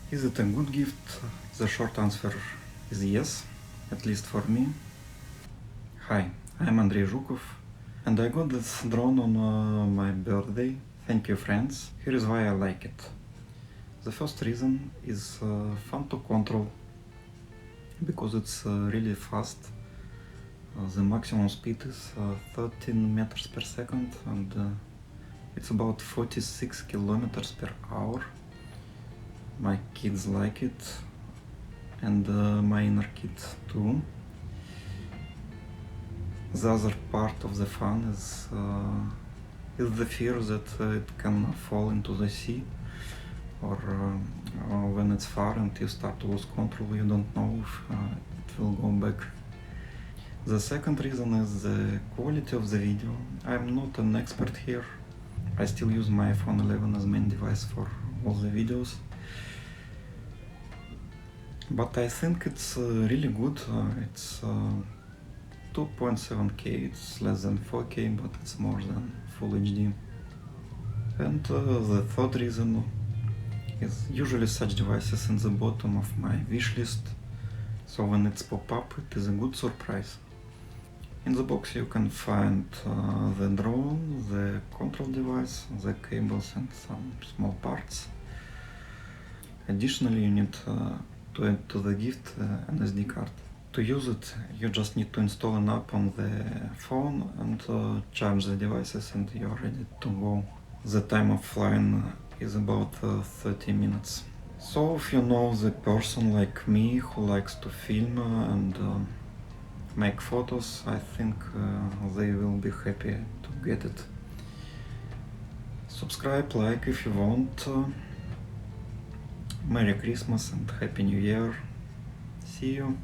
Is it a good gift? The short answer is yes, at least for me. Hi, I'm Andrei Zhukov, and I got this drone on my birthday. Thank you, friends. Here is why I like it. The first reason is fun to control, because it's really fast. The maximum speed is 13 meters per second, and it's about 46 kilometers per hour. My kids like it, and my inner kid too. The other part of the fun is the fear that it can fall into the sea, or when it's far and you start to lose control, you don't know if it will go back. The second reason is the quality of the video. I'm not an expert here. I still use my iPhone 11 as main device for all the videos. But I think it's really good. It's 2.7K, it's less than 4K, but it's more than Full HD. And the third reason is usually such devices in the bottom of my wish list, so when it's pop up, it is a good surprise. In the box you can find the drone, the control device, the cables and some small parts. Additionally, you need to add to the gift an SD card. To use it, you just need to install an app on the phone and charge the devices, and you're ready to go. The time of flying is about 30 minutes. So if you know the person like me who likes to film and make photos, I think they will be happy to get it. Subscribe, like if you want. Merry Christmas and Happy New Year. See you.